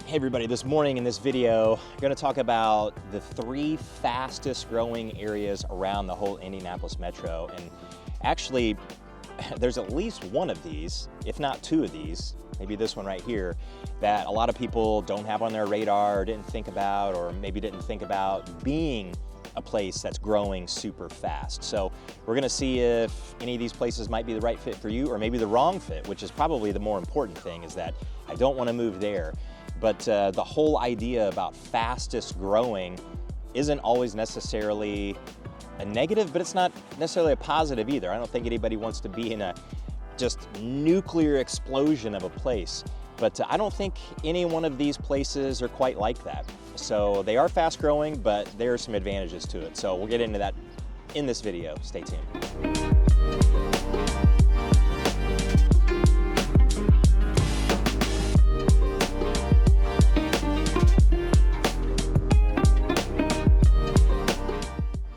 Hey everybody, this morning in this video, I'm going to talk about the 3 fastest growing areas around the whole Indianapolis metro. And actually, there's at least one of these, if not 2 of these, maybe this one right here, that a lot of people don't have on their radar, didn't think about, or maybe didn't think about being a place that's growing super fast. So we're going to see if any of these places might be the right fit for you, or maybe the wrong fit, which is probably the more important thing, is that I don't want to move there. But the whole idea about fastest growing isn't always necessarily a negative, but it's not necessarily a positive either. I don't think anybody wants to be in a just nuclear explosion of a place. But I don't think any one of these places are quite like that. So they are fast growing, but there are some advantages to it. So we'll get into that in this video. Stay tuned.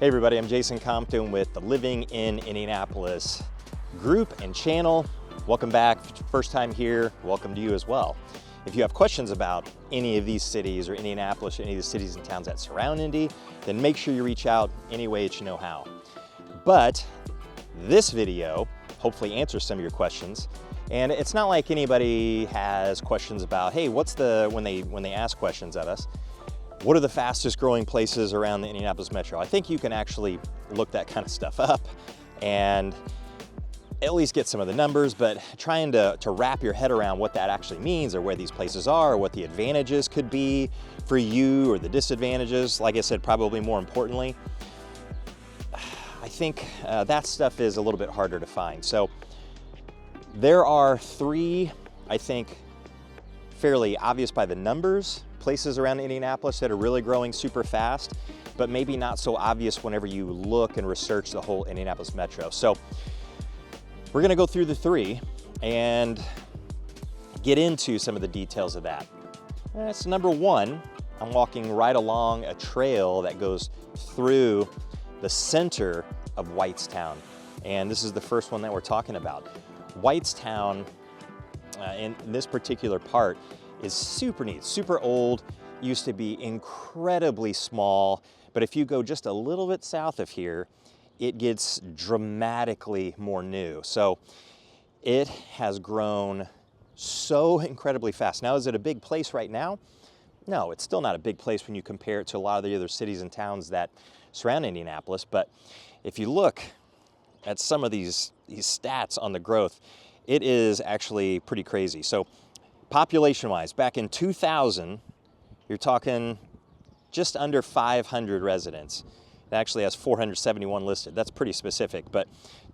Hey everybody, I'm Jason Compton with the Living in Indianapolis group and channel. Welcome back. First time here, welcome to you as well. If you have questions about any of these cities or Indianapolis or any of the cities and towns that surround Indy, then make sure you reach out any way that you know how. But this video hopefully answers some of your questions. And it's not like anybody has questions about, hey, what's the, when they ask questions of us, what are the fastest growing places around the Indianapolis metro? I think you can actually look that kind of stuff up and at least get some of the numbers, but trying to wrap your head around what that actually means, or where these places are, or what the advantages could be for you, or the disadvantages, like I said, probably more importantly, I think that stuff is a little bit harder to find. So there are 3, I think, fairly obvious by the numbers, places around Indianapolis that are really growing super fast, but maybe not so obvious whenever you look and research the whole Indianapolis metro. So we're gonna go through the 3 and get into some of the details of that. So number 1, I'm walking right along a trail that goes through the center of Whitestown. And this is the first one that we're talking about. Whitestown, in this particular part, is super neat, super old, used to be incredibly small, but if you go just a little bit south of here, it gets dramatically more new. So it has grown so incredibly fast. Now, is it a big place right now? No, it's still not a big place when you compare it to a lot of the other cities and towns that surround Indianapolis, but if you look at some of these stats on the growth, it is actually pretty crazy. So population-wise, back in 2000, you're talking just under 500 residents. It actually has 471 listed. That's pretty specific, but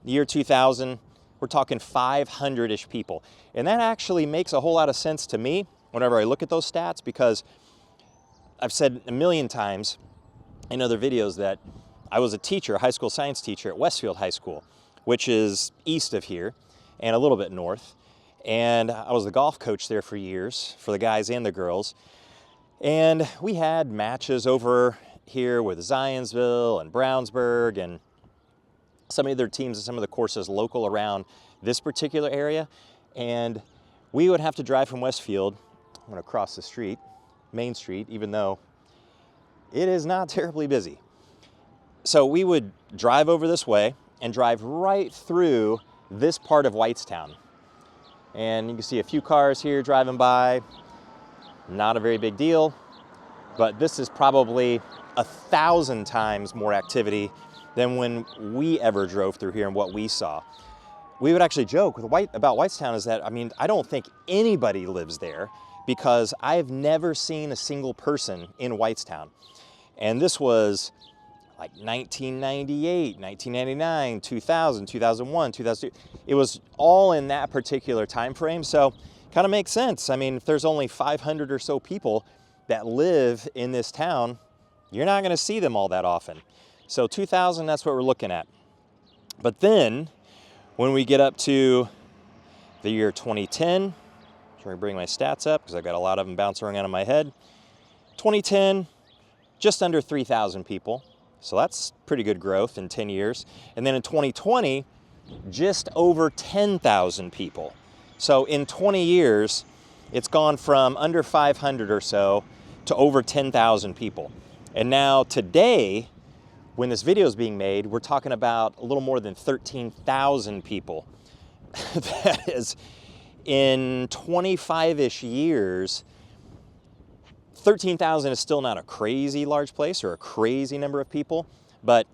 the year 2000, we're talking 500-ish people. And that actually makes a whole lot of sense to me whenever I look at those stats, because I've said a million times in other videos that I was a teacher, a high school science teacher at Westfield High School, which is east of here and a little bit north. And I was the golf coach there for years, for the guys and the girls. And we had matches over here with Zionsville and Brownsburg and some of the other teams and some of the courses local around this particular area. And we would have to drive from Westfield. I'm gonna cross the street, Main Street, even though it is not terribly busy. So we would drive over this way and drive right through this part of Whitestown. And you can see a few cars here driving by. Not a very big deal, but this is probably 1,000 times more activity than when we ever drove through here and what we saw. We would actually joke about Whitestown is that, I mean, I don't think anybody lives there, because I've never seen a single person in Whitestown. And this was like 1998, 1999, 2000, 2001, 2002. It was all in that particular time frame. So kind of makes sense. I mean, if there's only 500 or so people that live in this town, you're not going to see them all that often. So 2000, that's what we're looking at. But then when we get up to the year 2010, trying to bring my stats up because I've got a lot of them bouncing around in my head. 2010, just under 3,000 people. So that's pretty good growth in 10 years. And then in 2020, just over 10,000 people. So in 20 years, it's gone from under 500 or so to over 10,000 people. And now today, when this video is being made, we're talking about a little more than 13,000 people. That is, in 25-ish years, 13,000 is still not a crazy large place or a crazy number of people, but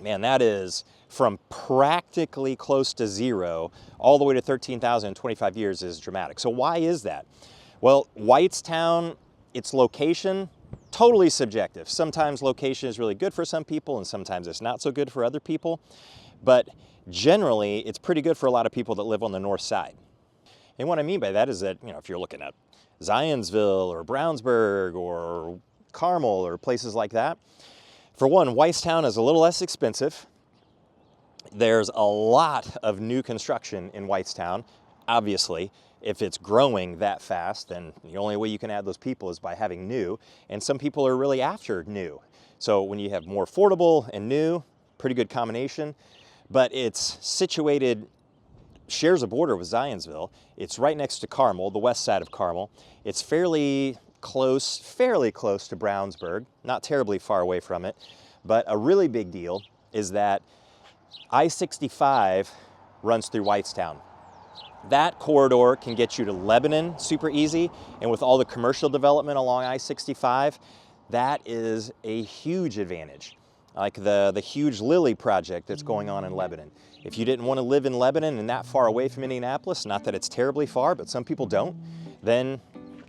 man, that is from practically close to zero all the way to 13,000 in 25 years is dramatic. So why is that? Well, Whitestown, its location, totally subjective. Sometimes location is really good for some people and sometimes it's not so good for other people, but generally it's pretty good for a lot of people that live on the north side. And what I mean by that is that, if you're looking at Zionsville or Brownsburg or Carmel or places like that, for one, Whitestown is a little less expensive. There's a lot of new construction in Whitestown. Obviously, if it's growing that fast, then the only way you can add those people is by having new. And some people are really after new. So when you have more affordable and new, pretty good combination. But it's situated, shares a border with Zionsville. It's right next to Carmel, the west side of Carmel. It's fairly close to Brownsburg, not terribly far away from it. But a really big deal is that I-65 runs through Whitestown. That corridor can get you to Lebanon super easy, and with all the commercial development along I-65, that is a huge advantage. Like the huge Lilly project that's going on in Lebanon. If you didn't want to live in Lebanon and that far away from Indianapolis, not that it's terribly far, but some people don't, then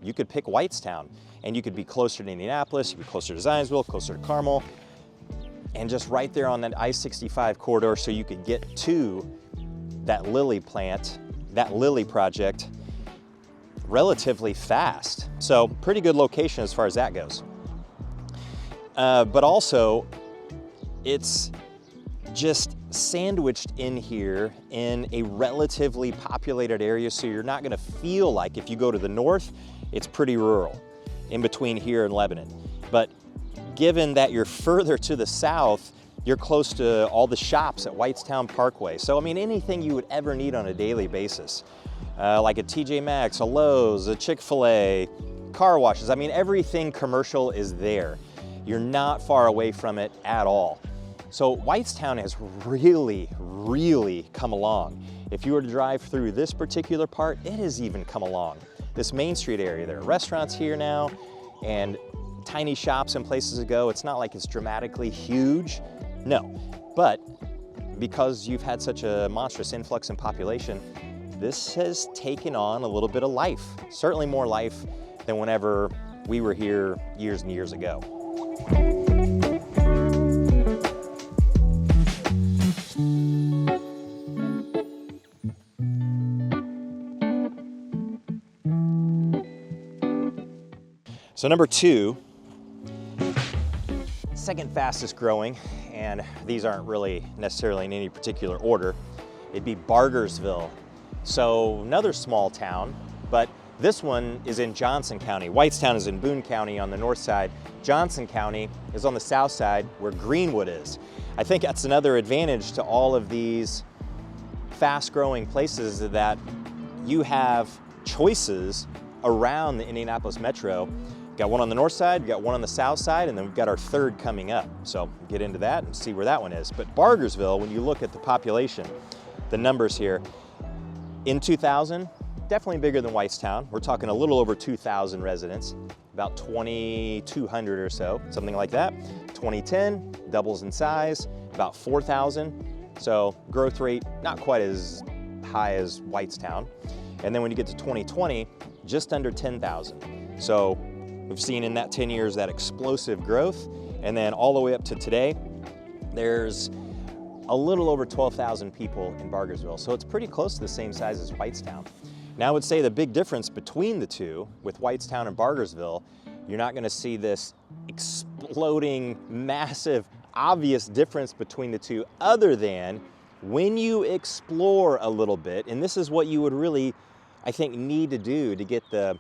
you could pick Whitestown, and you could be closer to Indianapolis, you could be closer to Zionsville, closer to Carmel, and just right there on that I-65 corridor, so you could get to that Lilly plant, that Lilly project, relatively fast. So pretty good location as far as that goes. But also, it's just sandwiched in here in a relatively populated area, so you're not gonna feel like if you go to the north, it's pretty rural in between here and Lebanon. But given that you're further to the south, you're close to all the shops at Whitestown Parkway. So I mean, anything you would ever need on a daily basis, like a TJ Maxx, a Lowe's, a Chick-fil-A, car washes. I mean, everything commercial is there. You're not far away from it at all. So Whitestown has really, really come along. If you were to drive through this particular part, it has even come along. This Main Street area, there are restaurants here now and tiny shops and places to go. It's not like it's dramatically huge, no. But because you've had such a monstrous influx in population, this has taken on a little bit of life. Certainly more life than whenever we were here years and years ago. So number two, second fastest growing, and these aren't really necessarily in any particular order, it'd be Bargersville. So another small town, but this one is in Johnson County. Whitestown is in Boone County on the north side. Johnson County is on the south side where Greenwood is. I think that's another advantage to all of these fast growing places, that you have choices around the Indianapolis metro. We've got one on the north side, we've got one on the south side, and then we've got our third coming up. So we'll get into that and see where that one is. But Bargersville, when you look at the population, the numbers here, in 2000, definitely bigger than Whitestown. We're talking a little over 2,000 residents, about 2,200 or so, something like that. 2010, doubles in size, about 4,000. So growth rate, not quite as high as Whitestown. And then when you get to 2020, just under 10,000. So we've seen in that 10 years that explosive growth. And then all the way up to today, there's a little over 12,000 people in Bargersville. So it's pretty close to the same size as Whitestown. Now I would say the big difference between the two, with Whitestown and Bargersville, you're not gonna see this exploding, massive, obvious difference between the two, other than when you explore a little bit, and this is what you would really, I think, need to do to get the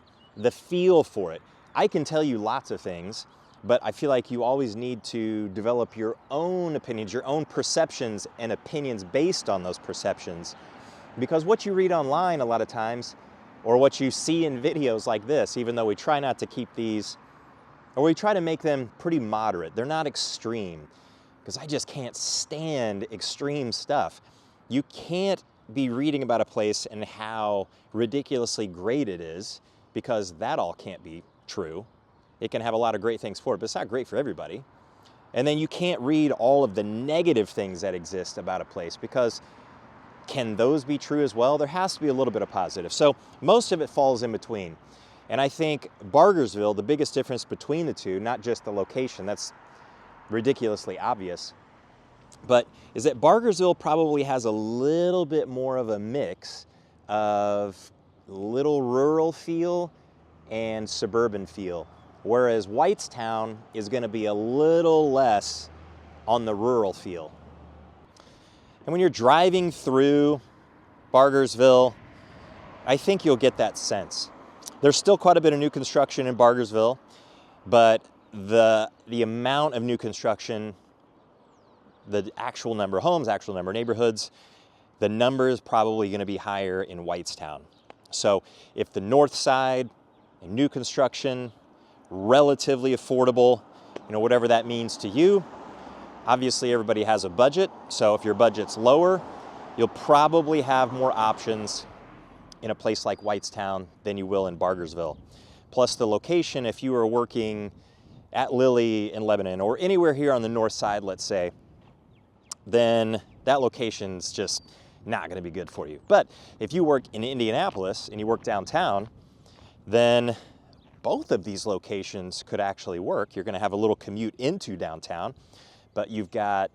feel for it. I can tell you lots of things, but I feel like you always need to develop your own opinions, your own perceptions and opinions based on those perceptions. Because what you read online a lot of times, or what you see in videos like this, even though we try not to keep these, or we try to make them pretty moderate. They're not extreme, because I just can't stand extreme stuff. You can't be reading about a place and how ridiculously great it is, because that all can't be true. It can have a lot of great things for it, but it's not great for everybody. And then you can't read all of the negative things that exist about a place, because can those be true as well? There has to be a little bit of positive. So most of it falls in between. And I think Bargersville, the biggest difference between the two, not just the location, that's ridiculously obvious, but is that Bargersville probably has a little bit more of a mix of little rural feel and suburban feel, whereas Whitestown is going to be a little less on the rural feel. And when you're driving through Bargersville, I think you'll get that sense. There's still quite a bit of new construction in Bargersville, but the amount of new construction, the actual number of homes, actual number of neighborhoods, the number is probably going to be higher in Whitestown. So if the north side, new construction, relatively affordable, whatever that means to you. Obviously, everybody has a budget, so if your budget's lower, you'll probably have more options in a place like Whitestown than you will in Bargersville. Plus the location, if you are working at Lilly in Lebanon or anywhere here on the north side, let's say, then that location's just not going to be good for you. But if you work in Indianapolis and you work downtown, then both of these locations could actually work. You're going to have a little commute into downtown, but you've got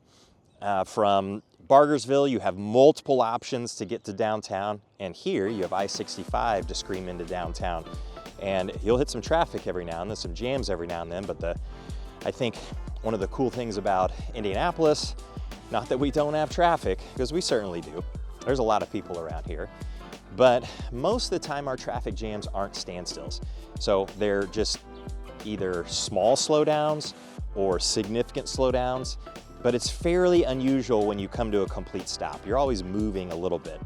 from Bargersville, you have multiple options to get to downtown, and here you have I-65 to scream into downtown. And you'll hit some traffic every now and then, some jams every now and then, but I think one of the cool things about Indianapolis, not that we don't have traffic, because we certainly do. There's a lot of people around here, but most of the time our traffic jams aren't standstills. So they're just either small slowdowns or significant slowdowns, but it's fairly unusual when you come to a complete stop. You're always moving a little bit.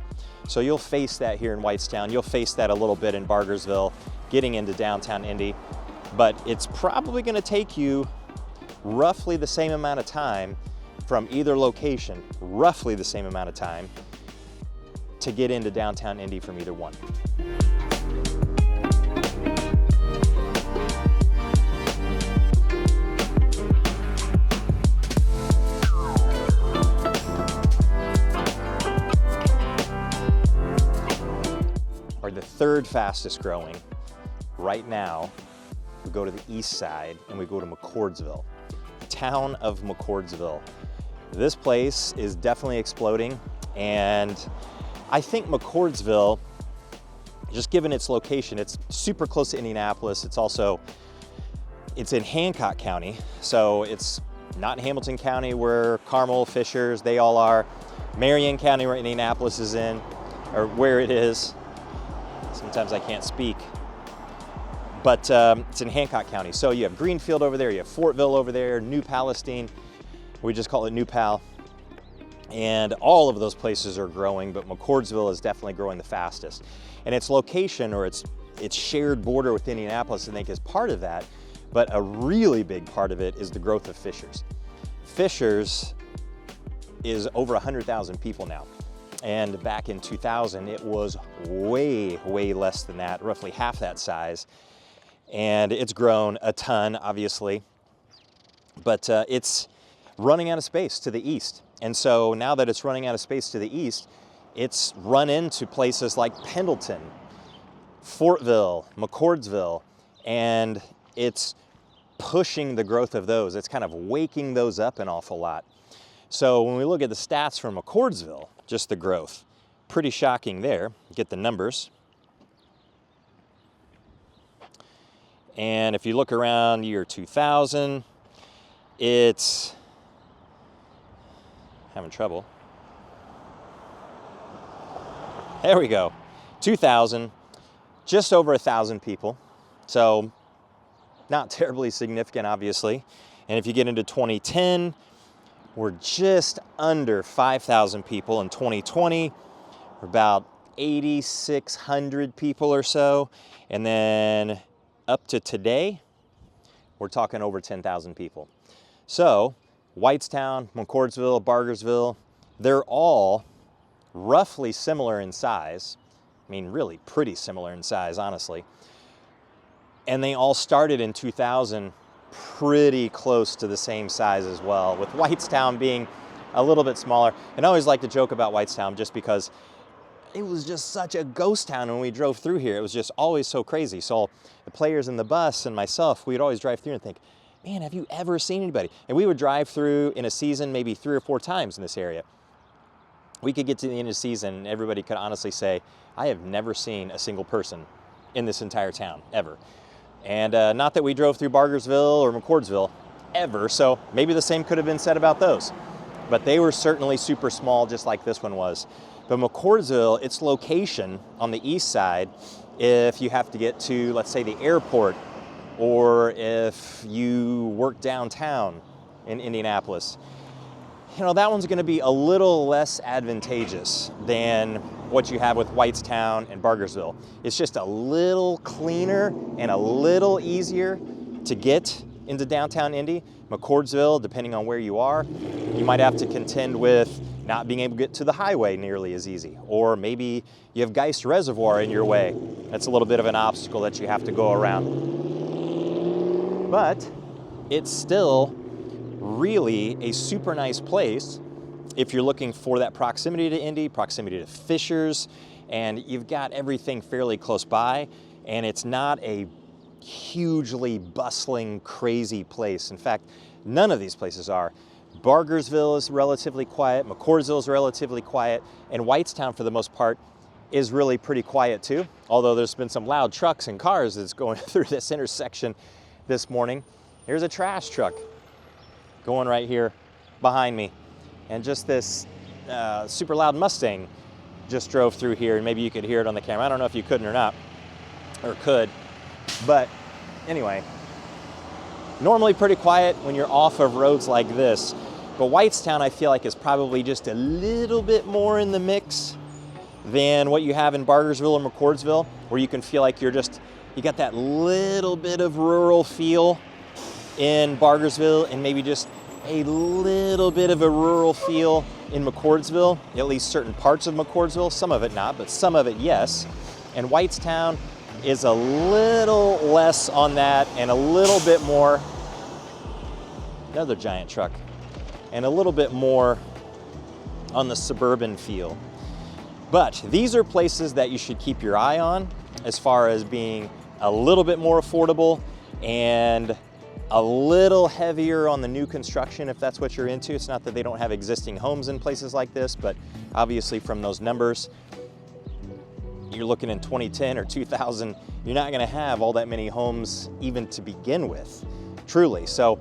So you'll face that here in Whitestown. You'll face that a little bit in Bargersville, getting into downtown Indy, but it's probably gonna take you roughly the same amount of time from either location, roughly the same amount of time to get into downtown Indy from either one. Are the third fastest growing right now. We go to the east side and we go to McCordsville, the town of McCordsville. This place is definitely exploding, and I think McCordsville, just given its location, it's super close to Indianapolis. It's in Hancock County, so it's not in Hamilton County where Carmel, Fishers, they all are. Marion County where Indianapolis is in, or where it is. Sometimes I can't speak. But it's in Hancock County. So you have Greenfield over there, you have Fortville over there, New Palestine. We just call it New Pal. And all of those places are growing, but McCordsville is definitely growing the fastest. And its location, or its shared border with Indianapolis, I think is part of that. But a really big part of it is the growth of Fishers. Fishers is over 100,000 people now. And back in 2000, it was way, way less than that, roughly half that size. And it's grown a ton, obviously, but it's running out of space to the east. And so now that it's running out of space to the east, it's run into places like Pendleton, Fortville, McCordsville, and it's pushing the growth of those. It's kind of waking those up an awful lot. So when we look at the stats from McCordsville, just the growth, pretty shocking there. Get the numbers. And if you look around year 2000, it's having trouble. There we go. 2000, just over 1,000 people. So not terribly significant, obviously. And if you get into 2010, we're just under 5,000 people. In 2020, we're about 8,600 people or so. And then up to today, we're talking over 10,000 people. So Whitestown, McCordsville, Bargersville, they're all roughly similar in size. I mean, really pretty similar in size, honestly. And they all started in 2000 pretty close to the same size as well, with Whitestown being a little bit smaller. And I always like to joke about Whitestown just because it was just such a ghost town when we drove through here. It was just always so crazy. So the players in the bus and myself, we'd always drive through and think, man, have you ever seen anybody? And we would drive through in a season maybe 3 or 4 times in this area. We could get to the end of the season and everybody could honestly say, I have never seen a single person in this entire town, ever. And not that we drove through Bargersville or McCordsville ever, so maybe the same could have been said about those. But they were certainly super small, just like this one was. But McCordsville, its location on the east side, if you have to get to, let's say, the airport, or if you work downtown in Indianapolis, you know, that one's going to be a little less advantageous than what you have with Whitestown and Bargersville. It's just a little cleaner and a little easier to get into downtown Indy. McCordsville, depending on where you are, you might have to contend with not being able to get to the highway nearly as easy. Or maybe you have Geist Reservoir in your way. That's a little bit of an obstacle that you have to go around. But it's still really a super nice place if you're looking for that proximity to Indy, proximity to Fishers, and you've got everything fairly close by, and it's not a hugely bustling, crazy place. In fact, none of these places are. Bargersville is relatively quiet, McCordsville is relatively quiet, and Whitestown, for the most part, is really pretty quiet too, although there's been some loud trucks and cars that's going through this intersection this morning. Here's a trash truck going right here behind me, and just this super loud Mustang just drove through here, and maybe you could hear it on the camera. I don't know if you couldn't or not, or could, but anyway, normally pretty quiet when you're off of roads like this. But Whitestown, I feel like, is probably just a little bit more in the mix than what you have in Bargersville or McCordsville, where you can feel like you got that little bit of rural feel in Bargersville, and maybe just a little bit of a rural feel in McCordsville, at least certain parts of McCordsville, some of it not, but some of it yes. And Whitestown is a little less on that, and a little bit more, another giant truck, and a little bit more on the suburban feel. But these are places that you should keep your eye on as far as being a little bit more affordable and a little heavier on the new construction, if that's what you're into. It's not that they don't have existing homes in places like this, but obviously from those numbers, you're looking in 2010 or 2000, you're not gonna have all that many homes even to begin with, truly. So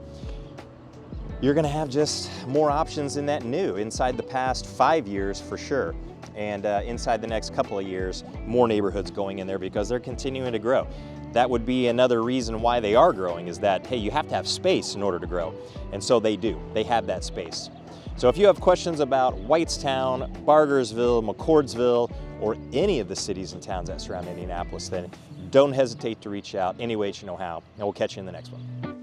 you're gonna have just more options in that new, inside the past 5 years for sure. And inside the next couple of years, more neighborhoods going in there because they're continuing to grow. That would be another reason why they are growing, is that, hey, you have to have space in order to grow. And so they do, they have that space. So if you have questions about Whitestown, Bargersville, McCordsville, or any of the cities and towns that surround Indianapolis, then don't hesitate to reach out any way that you know how, and we'll catch you in the next one.